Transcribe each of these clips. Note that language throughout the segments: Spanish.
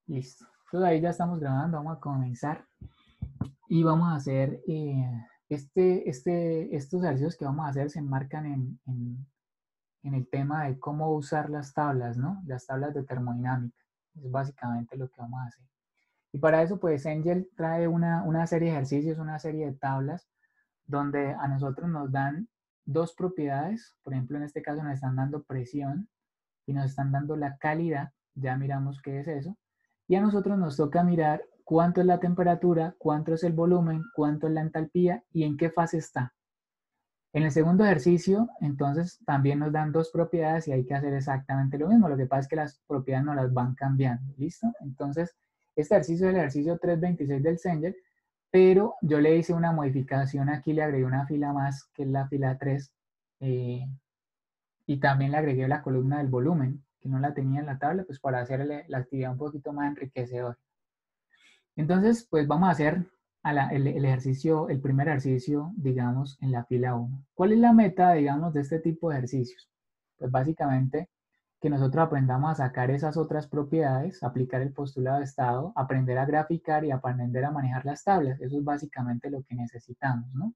Listo. Entonces ahí ya estamos grabando, vamos a comenzar y vamos a hacer, estos ejercicios que vamos a hacer se enmarcan en el tema de cómo usar las tablas, ¿no? Las tablas de termodinámica. Es básicamente lo que vamos a hacer. Y para eso, pues, Angel trae una serie de ejercicios, una serie de tablas, donde a nosotros nos dan dos propiedades. Por ejemplo, en este caso nos están dando presión y nos están dando la calidad. Ya miramos qué es eso. Y a nosotros nos toca mirar cuánto es la temperatura, cuánto es el volumen, cuánto es la entalpía y en qué fase está. En el segundo ejercicio, entonces, también nos dan dos propiedades y hay que hacer exactamente lo mismo. Lo que pasa es que las propiedades no las van cambiando. ¿Listo? Entonces, este ejercicio es el ejercicio 326 del Zenger, pero yo le hice una modificación aquí, le agregué una fila más, que es la fila 3, y también le agregué la columna del volumen, que no la tenía en la tabla, pues para hacerle la actividad un poquito más enriquecedora. Entonces, pues vamos a hacer el ejercicio, el primer ejercicio, digamos, en la fila 1. ¿Cuál es la meta, digamos, de este tipo de ejercicios? Pues básicamente que nosotros aprendamos a sacar esas otras propiedades, aplicar el postulado de estado, aprender a graficar y aprender a manejar las tablas. Eso es básicamente lo que necesitamos, ¿no?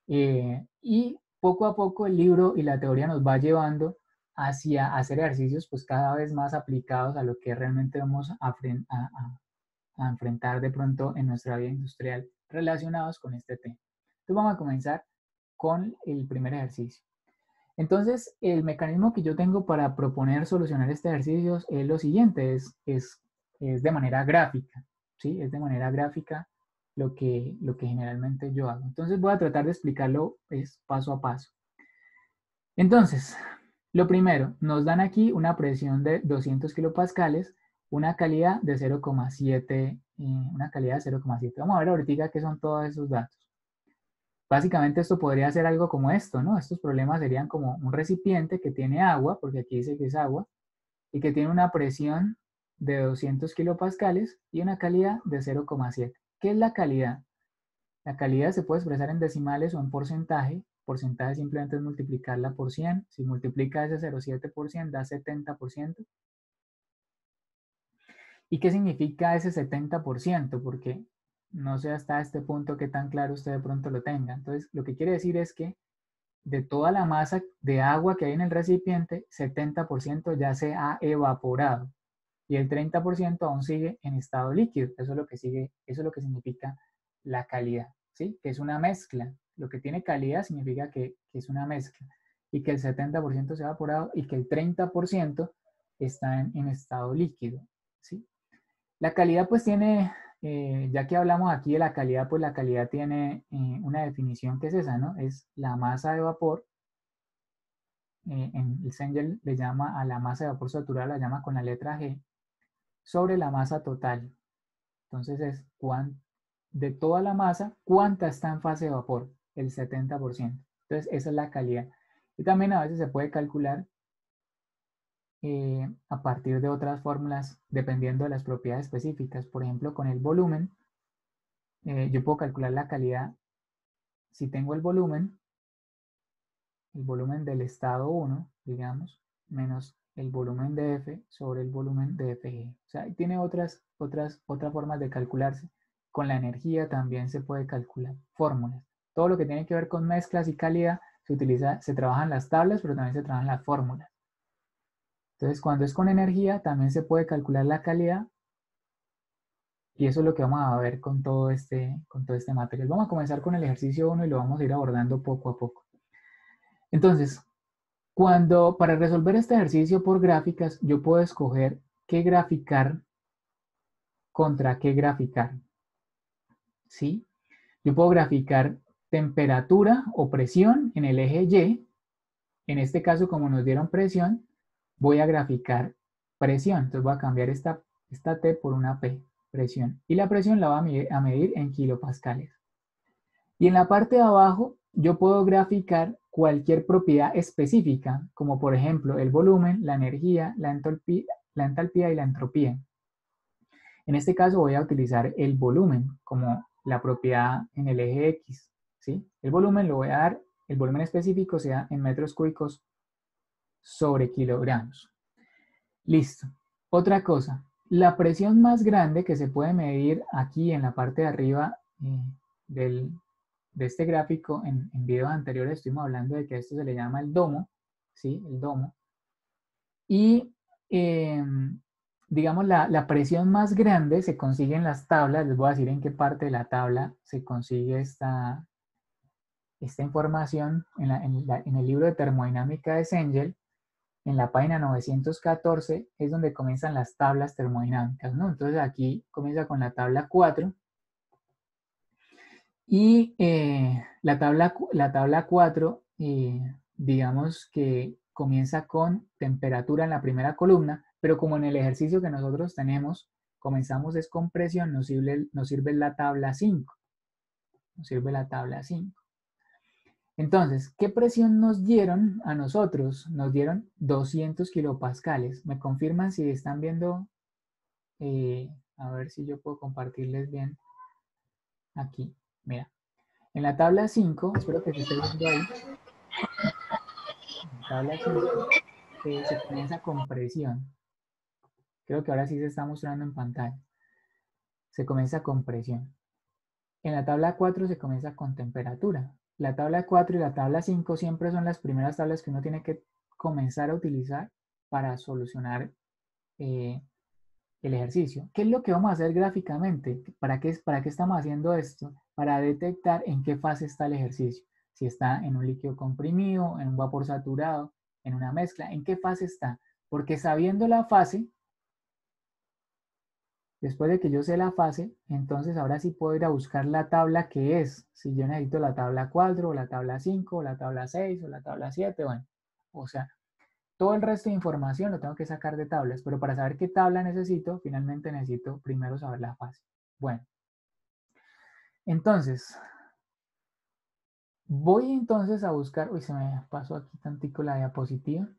Y poco a poco el libro y la teoría nos va llevando hacia hacer ejercicios pues cada vez más aplicados a lo que realmente vamos a enfrentar de pronto en nuestra vida industrial relacionados con este tema. Entonces vamos a comenzar con el primer ejercicio. Entonces, el mecanismo que yo tengo para proponer solucionar este ejercicio es lo siguiente, es de manera gráfica, ¿sí? Es de manera gráfica lo que generalmente yo hago. Entonces voy a tratar de explicarlo pues, paso a paso. Entonces, lo primero, nos dan aquí una presión de 200 kilopascales, una calidad de 0,7, una calidad de 0,7. Vamos a ver ahorita qué son todos esos datos. Básicamente esto podría ser algo como esto, ¿no? Estos problemas serían como un recipiente que tiene agua, porque aquí dice que es agua, y que tiene una presión de 200 kilopascales y una calidad de 0,7. ¿Qué es la calidad? La calidad se puede expresar en decimales o en porcentaje. Porcentaje simplemente es multiplicarla por 100. Si multiplica ese 0,7% da 70%. ¿Y qué significa ese 70%? Porque no sé hasta este punto qué tan claro usted de pronto lo tenga. Entonces, lo que quiere decir es que de toda la masa de agua que hay en el recipiente, 70% ya se ha evaporado y el 30% aún sigue en estado líquido. Eso es lo que sigue, eso es lo que significa la calidad, ¿sí? Que es una mezcla. Lo que tiene calidad significa que es una mezcla y que el 70% se ha evaporado y que el 30% está en estado líquido, ¿sí? La calidad pues tiene, ya que hablamos aquí de la calidad, pues la calidad tiene una definición que es esa, ¿no? Es la masa de vapor. En el Zenger le llama a la masa de vapor saturada, la llama con la letra G, sobre la masa total. Entonces es de toda la masa, ¿cuánta está en fase de vapor? El 70%. Entonces esa es la calidad. Y también a veces se puede calcular a partir de otras fórmulas dependiendo de las propiedades específicas. Por ejemplo, con el volumen, yo puedo calcular la calidad si tengo el volumen del estado 1, digamos, menos el volumen de F sobre el volumen de Fg. O sea, tiene otras formas de calcularse. Con la energía también se puede calcular fórmulas. Todo lo que tiene que ver con mezclas y calidad se trabajan las tablas, pero también se trabajan las fórmulas. Entonces, cuando es con energía, también se puede calcular la calidad. Y eso es lo que vamos a ver con todo este material. Vamos a comenzar con el ejercicio 1 y lo vamos a ir abordando poco a poco. Entonces, para resolver este ejercicio por gráficas, yo puedo escoger qué graficar contra qué graficar. ¿Sí? Yo puedo graficar temperatura o presión en el eje Y. En este caso, como nos dieron presión, voy a graficar presión. Entonces voy a cambiar esta T por una P, presión. Y la presión la voy a medir en kilopascales. Y en la parte de abajo, yo puedo graficar cualquier propiedad específica, como por ejemplo el volumen, la energía, la entalpía y la entropía. En este caso voy a utilizar el volumen como la propiedad en el eje X. ¿Sí? El volumen lo voy a dar, el volumen específico sea en metros cúbicos sobre kilogramos. Listo. Otra cosa, La presión más grande que se puede medir aquí en la parte de arriba de este gráfico, en videos anteriores estuvimos hablando de que a esto se le llama el domo, ¿sí? El domo. Y digamos, la presión más grande se consigue en las tablas. Les voy a decir en qué parte de la tabla se consigue esta información en el libro de termodinámica de Cengel. En la página 914 es donde comienzan las tablas termodinámicas, ¿no? Entonces aquí comienza con la tabla 4 y la tabla 4, digamos que comienza con temperatura en la primera columna, pero como en el ejercicio que nosotros tenemos, comenzamos es con presión, nos sirve la tabla 5. Nos sirve la tabla 5. Entonces, ¿qué presión nos dieron a nosotros? Nos dieron 200 kilopascales. ¿Me confirman si están viendo? A ver si yo puedo compartirles bien aquí. Mira, en la tabla 5, espero que se esté viendo ahí. En la tabla 5 se comienza con presión. Creo que ahora sí se está mostrando en pantalla. Se comienza con presión. En la tabla 4 se comienza con temperatura. La tabla 4 y la tabla 5 siempre son las primeras tablas que uno tiene que comenzar a utilizar para solucionar el ejercicio. ¿Qué es lo que vamos a hacer gráficamente? ¿Para qué estamos haciendo esto? Para detectar en qué fase está el ejercicio. Si está en un líquido comprimido, en un vapor saturado, en una mezcla, ¿en qué fase está? Porque sabiendo la fase, después de que yo sé la fase, entonces ahora sí puedo ir a buscar la tabla que es. Si yo necesito la tabla 4, o la tabla 5, o la tabla 6, o la tabla 7, bueno. O sea, todo el resto de información lo tengo que sacar de tablas, pero para saber qué tabla necesito, finalmente necesito primero saber la fase. Bueno, entonces, voy entonces a buscar, uy, se me pasó aquí tantico la diapositiva.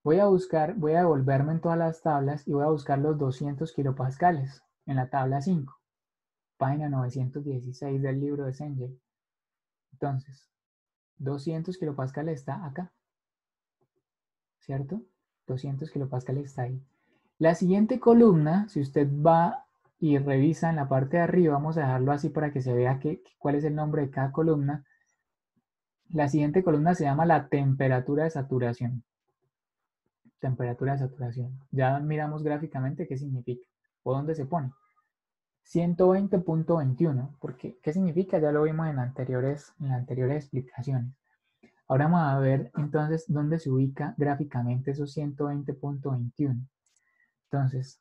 Voy a devolverme en todas las tablas y voy a buscar los 200 kilopascales en la tabla 5, página 916 del libro de Cengel. Entonces, 200 kilopascales está acá, ¿cierto? 200 kilopascales está ahí. La siguiente columna, si usted va y revisa en la parte de arriba, vamos a dejarlo así para que se vea cuál es el nombre de cada columna. La siguiente columna se llama la temperatura de saturación. Temperatura de saturación. Ya miramos gráficamente qué significa o dónde se pone. 120.21, porque ¿qué significa? Ya lo vimos en anteriores explicaciones. Ahora vamos a ver entonces dónde se ubica gráficamente esos 120.21. Entonces,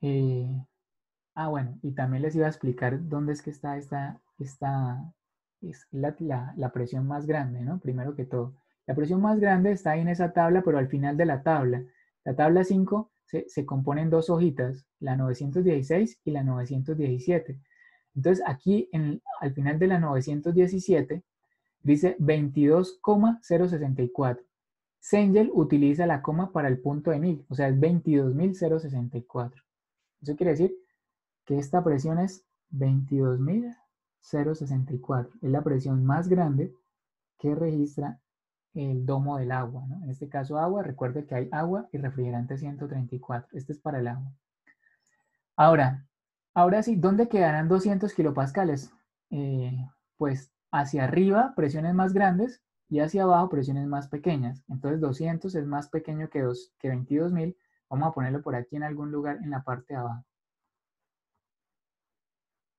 bueno, y también les iba a explicar dónde es que está es la presión más grande, ¿no? Primero que todo. La presión más grande está ahí en esa tabla, pero al final de la tabla. La tabla 5 se compone en dos hojitas, la 916 y la 917. Entonces aquí al final de la 917 dice 22,064. Cengel utiliza la coma para el punto de 1000, o sea, es 22.064. Eso quiere decir que esta presión es 22.064. Es la presión más grande que registra el domo del agua, ¿no? En este caso agua, recuerde que hay agua y refrigerante 134. Este es para el agua. Ahora sí, ¿dónde quedarán 200 kilopascales? Pues hacia arriba presiones más grandes y hacia abajo presiones más pequeñas. Entonces 200 es más pequeño que 22.000. Vamos a ponerlo por aquí en algún lugar en la parte de abajo.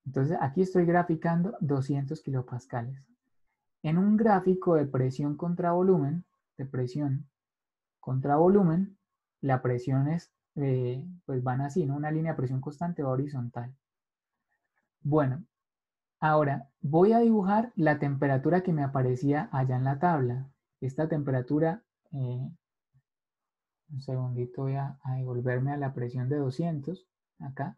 Entonces aquí estoy graficando 200 kilopascales. En un gráfico de presión contra volumen, la presión es, pues van así, ¿no? Una línea de presión constante va horizontal. Bueno, ahora voy a dibujar la temperatura que me aparecía allá en la tabla. Esta temperatura, un segundito, voy a devolverme a la presión de 200, acá.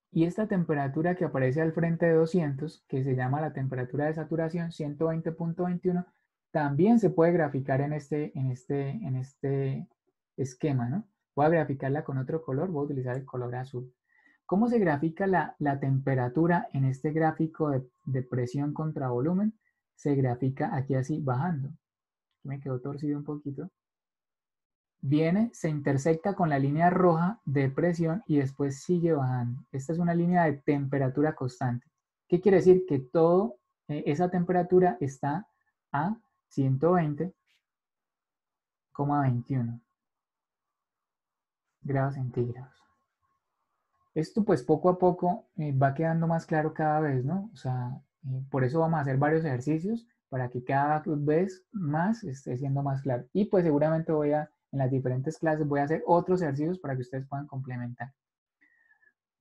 Y esta temperatura que aparece al frente de 200, que se llama la temperatura de saturación 120.21, también se puede graficar en este esquema, ¿no? Voy a graficarla con otro color, voy a utilizar el color azul. ¿Cómo se grafica la temperatura en este gráfico de presión contra volumen? Se grafica aquí así, bajando. Aquí me quedó torcido un poquito. viene, se intersecta con la línea roja de presión y después sigue bajando. Esta es una línea de temperatura constante. ¿Qué quiere decir? Que esa temperatura está a 120,21 grados centígrados. Esto pues poco a poco va quedando más claro cada vez, ¿no? O sea, por eso vamos a hacer varios ejercicios para que cada vez más esté siendo más claro. Y pues seguramente en las diferentes clases voy a hacer otros ejercicios para que ustedes puedan complementar.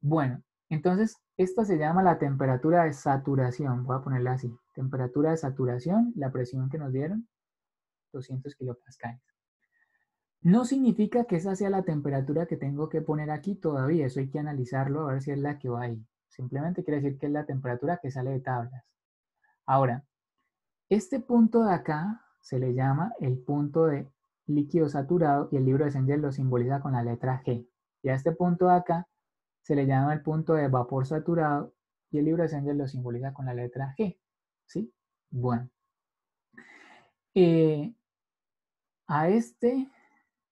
Bueno, entonces esta se llama la temperatura de saturación. Voy a ponerla así. Temperatura de saturación, la presión que nos dieron, 200 kilopascales. No significa que esa sea la temperatura que tengo que poner aquí todavía. Eso hay que analizarlo a ver si es la que va ahí. Simplemente quiere decir que es la temperatura que sale de tablas. Ahora, este punto de acá se le llama el punto de líquido saturado y el libro de Cengel lo simboliza con la letra G. Y a este punto de acá se le llama el punto de vapor saturado y el libro de Cengel lo simboliza con la letra G. ¿Sí? Bueno.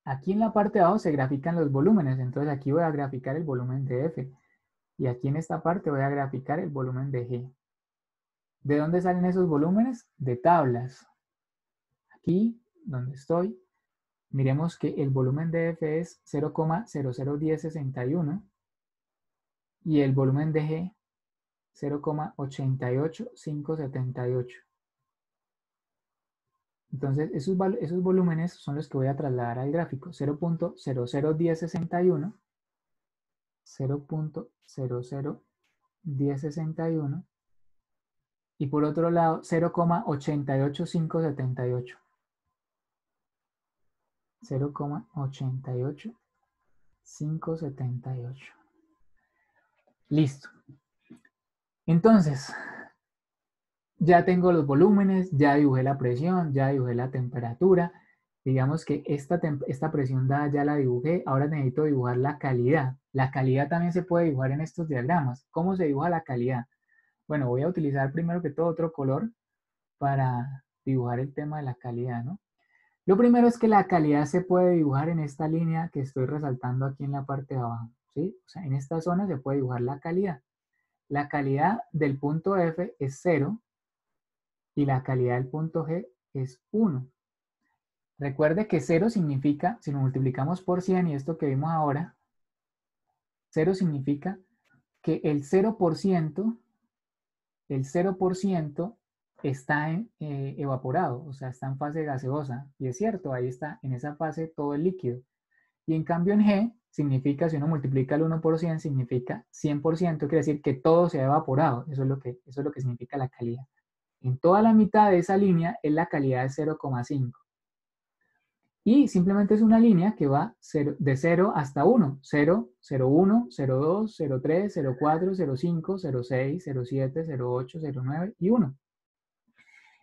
Aquí en la parte de abajo se grafican los volúmenes. Entonces aquí voy a graficar el volumen de F. Y aquí en esta parte voy a graficar el volumen de G. ¿De dónde salen esos volúmenes? De tablas. Aquí, donde estoy, miremos que el volumen de F es 0,001061 y el volumen de G 0,88578. Entonces, esos volúmenes son los que voy a trasladar al gráfico. 0.001061, 0.001061 y por otro lado 0,88578. 0,88578. Listo. Entonces, ya tengo los volúmenes, ya dibujé la presión, ya dibujé la temperatura. Digamos que esta presión dada ya la dibujé. Ahora necesito dibujar la calidad. La calidad también se puede dibujar en estos diagramas. ¿Cómo se dibuja la calidad? Bueno, voy a utilizar primero que todo otro color para dibujar el tema de la calidad, ¿no? Lo primero es que la calidad se puede dibujar en esta línea que estoy resaltando aquí en la parte de abajo, ¿sí? O sea, en esta zona se puede dibujar la calidad. La calidad del punto F es 0 y la calidad del punto G es 1. Recuerde que 0 significa, si lo multiplicamos por 100 y esto que vimos ahora, 0 significa que el 0% está evaporado, o sea, está en fase gaseosa. Y es cierto, ahí está, en esa fase todo el líquido. Y en cambio en G significa, si uno multiplica el 1 por 100, significa 100%, quiere decir que todo se ha evaporado. Eso es lo que significa la calidad. En toda la mitad de esa línea es la calidad de 0,5. Y simplemente es una línea que va de 0 hasta 1. 0, 0,1, 0,2, 0,3, 0,4, 0,5, 0,6, 0,7, 0,8, 0,9 y 1.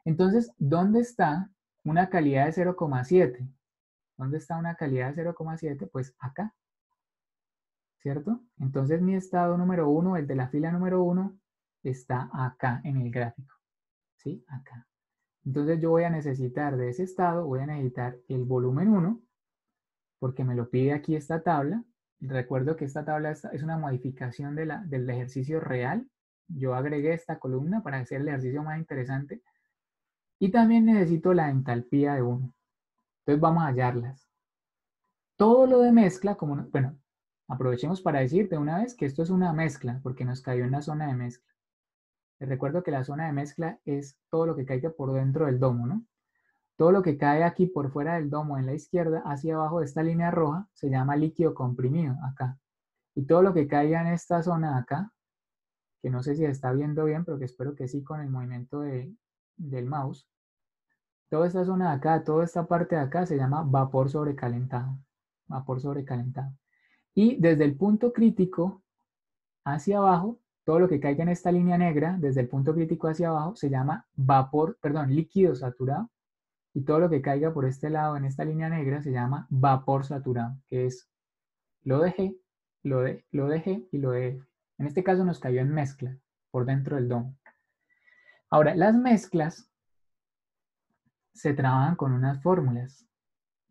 Entonces, ¿dónde está una calidad de 0,7? ¿Dónde está una calidad de 0,7? Pues acá, ¿cierto? Entonces mi estado número 1, el de la fila número 1, está acá en el gráfico, ¿sí? Acá. Entonces yo voy a necesitar de ese estado, voy a necesitar el volumen 1, porque me lo pide aquí esta tabla. Recuerdo que esta tabla es una modificación del ejercicio real. Yo agregué esta columna para hacer el ejercicio más interesante. Y también necesito la entalpía de 1. Entonces vamos a hallarlas. Todo lo de mezcla, bueno, aprovechemos para decir de una vez que esto es una mezcla, porque nos cayó en la zona de mezcla. Les recuerdo que la zona de mezcla es todo lo que caiga por dentro del domo, ¿no? Todo lo que cae aquí por fuera del domo en la izquierda, hacia abajo de esta línea roja, se llama líquido comprimido, acá. Y todo lo que caiga en esta zona de acá, que no sé si se está viendo bien, pero que espero que sí con el movimiento del mouse, toda esta zona de acá, toda esta parte de acá se llama vapor sobrecalentado. Vapor sobrecalentado. Y desde el punto crítico hacia abajo, todo lo que caiga en esta línea negra, desde el punto crítico hacia abajo, se llama líquido saturado. Y todo lo que caiga por este lado, en esta línea negra, se llama vapor saturado, que es lo de G, lo de G y lo de F. En este caso nos cayó en mezcla, por dentro del domo. Ahora, las mezclas se trabajan con unas fórmulas.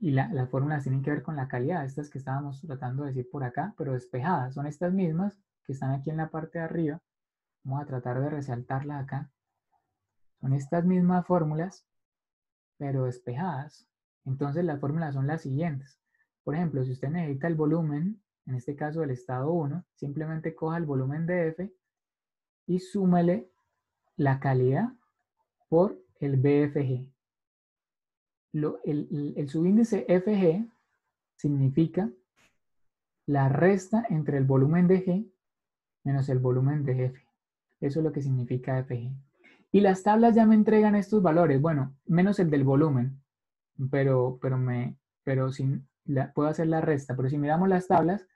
Y las fórmulas tienen que ver con la calidad, estas que estábamos tratando de decir por acá, pero despejadas. Son estas mismas que están aquí en la parte de arriba. Vamos a tratar de resaltarlas acá. Son estas mismas fórmulas, pero despejadas. Entonces las fórmulas son las siguientes. Por ejemplo, si usted necesita el volumen, en este caso del estado 1, simplemente coja el volumen de F y súmele la calidad por el BFG. El subíndice FG significa la resta entre el volumen de G menos el volumen de F. Eso es lo que significa FG. Y las tablas ya me entregan estos valores, bueno, menos el del volumen, pero puedo hacer la resta. Pero si miramos las tablas,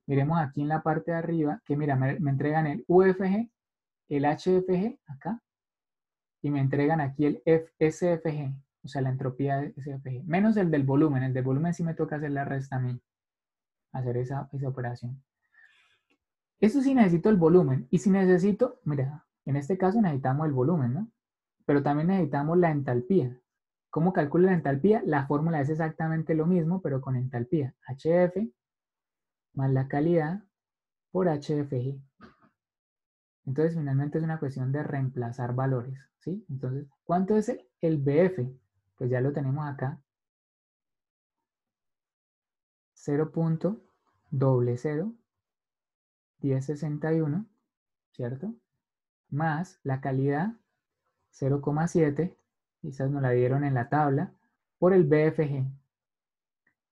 miremos aquí en la parte de arriba, que mira, me entregan el UFG, el HFG, acá, y me entregan aquí el SFG, o sea, la entropía de SFG, menos el del volumen. El del volumen sí me toca hacer la resta a mí, hacer esa operación. Eso sí necesito el volumen, y si necesito, mira, en este caso necesitamos el volumen, ¿no? Pero también necesitamos la entalpía. ¿Cómo calculo la entalpía? La fórmula es exactamente lo mismo, pero con entalpía. HF más la calidad por HFG. Entonces, finalmente es una cuestión de reemplazar valores, ¿sí? Entonces, ¿cuánto es el BF? Pues ya lo tenemos acá. 0.001061, ¿cierto? Más la calidad 0,7, quizás nos la dieron en la tabla, por el BFG.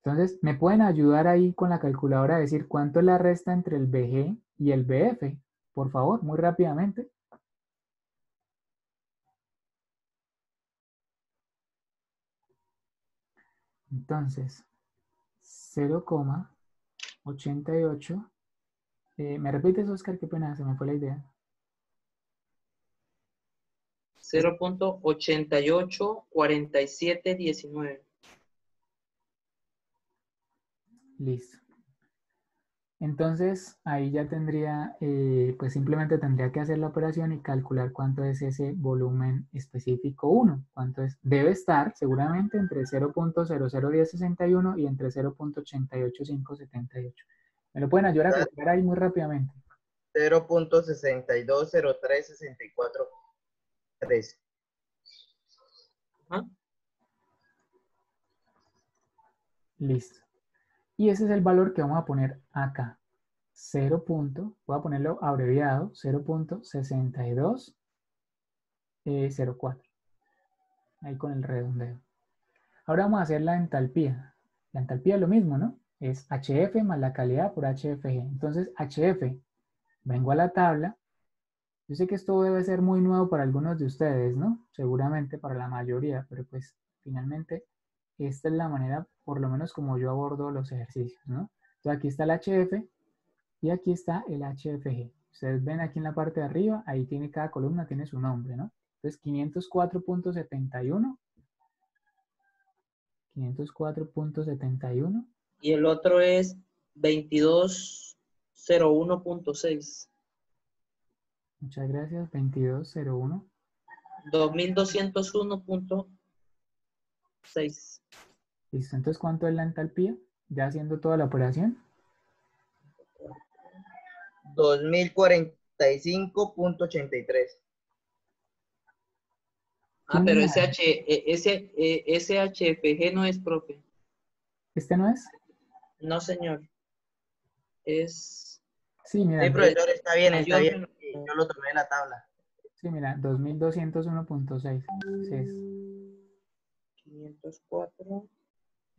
Entonces, ¿me pueden ayudar ahí con la calculadora a decir cuánto es la resta entre el BG y el BF? Por favor, muy rápidamente. Entonces, 0,88. ¿Me repites, Oscar? Qué pena, se me fue la idea. 0.884719. Listo. Entonces, ahí ya tendría, pues simplemente tendría que hacer la operación y calcular cuánto es ese volumen específico 1. Cuánto es, debe estar seguramente entre 0.001061 y entre 0.88578. ¿Me lo pueden ayudar a calcular ahí muy rápidamente? 0.62036413. ¿Ah? Listo. Y ese es el valor que vamos a poner acá. 0. Voy a ponerlo abreviado, 0.6204. Ahí con el redondeo. Ahora vamos a hacer la entalpía. La entalpía es lo mismo, ¿no? Es HF más la calidad por HFG. Entonces, HF, vengo a la tabla. Yo sé que esto debe ser muy nuevo para algunos de ustedes, ¿no? Seguramente para la mayoría, pero pues finalmente esta es la manera, por lo menos como yo abordo los ejercicios, ¿no? Entonces aquí está el HF y aquí está el HFG. Ustedes ven aquí en la parte de arriba, ahí tiene cada columna, tiene su nombre, ¿no? Entonces 504.71. 504.71. Y el otro es 2201.6. Muchas gracias. 2201. 2201.6. Listo. Entonces, ¿cuánto es la entalpía? Ya haciendo toda la operación. 2045.83. Ah, pero ese HFG no es, profe. ¿Este no es? No, señor. Es... Sí, mira. Sí, profesor, está bien, está bien. Yo lo tomé en la tabla. Sí, mira, 2201.6. Sí es. 504.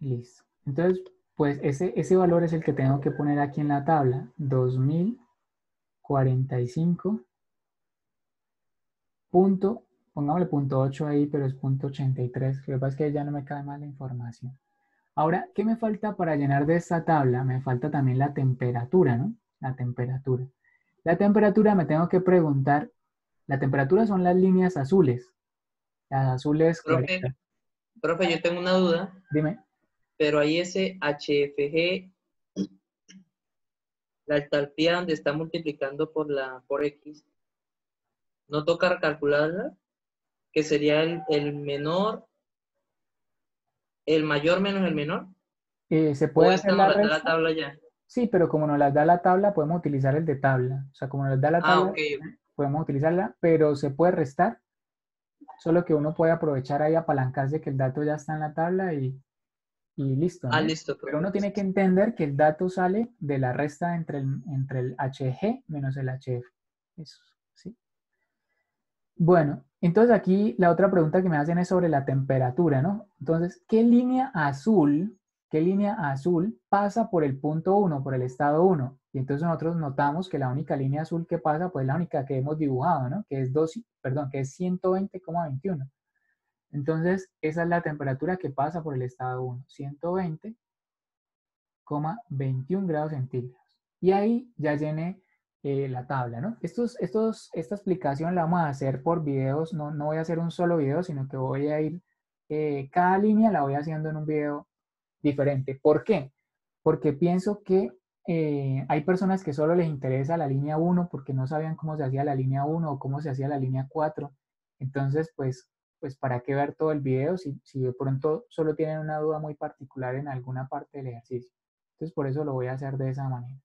Listo. Entonces, pues ese valor es el que tengo que poner aquí en la tabla. 2045. Pongámosle punto 8 ahí, pero es punto 83. Lo que pasa es que ya no me cabe más la información. Ahora, ¿qué me falta para llenar de esta tabla? Me falta también la temperatura, ¿no? La temperatura. La temperatura me tengo que preguntar, la temperatura son las líneas azules. Las azules claritas. Profe, yo tengo una duda. Dime. Pero ahí ese HFG, la entalpía donde está multiplicando por X, ¿no toca calcularla? Que sería el menor ¿El mayor menos el menor? Se ¿O puede hacer esta no la las da la resta, tabla ya? sí, pero como nos las da la tabla, podemos utilizar el de tabla. O sea, como nos da la Ah, tabla, ok. podemos utilizarla, pero se puede restar, solo que uno puede aprovechar ahí, apalancarse que el dato ya está en la tabla y listo, Ah, ¿no? listo, Pero uno perfecto. tiene que entender que el dato sale de la resta entre el HG menos el HF. Eso, ¿sí? Bueno, entonces aquí la otra pregunta que me hacen es sobre la temperatura, ¿no? Entonces, qué línea azul pasa por el punto uno, por el estado uno? Y entonces nosotros notamos que la única línea azul que pasa, pues la única que hemos dibujado, ¿no? Que es 2, perdón, que es 120,21. Entonces, esa es la temperatura que pasa por el estado 1, 120,21 grados centígrados. Y ahí ya llené la tabla, ¿no? Esta explicación la vamos a hacer por videos, no voy a hacer un solo video, sino que voy a ir, cada línea la voy haciendo en un video diferente. ¿Por qué? Porque pienso que hay personas que solo les interesa la línea 1 porque no sabían cómo se hacía la línea 1 o cómo se hacía la línea 4. Entonces, pues ¿para qué ver todo el video si de pronto solo tienen una duda muy particular en alguna parte del ejercicio? Entonces, por eso lo voy a hacer de esa manera.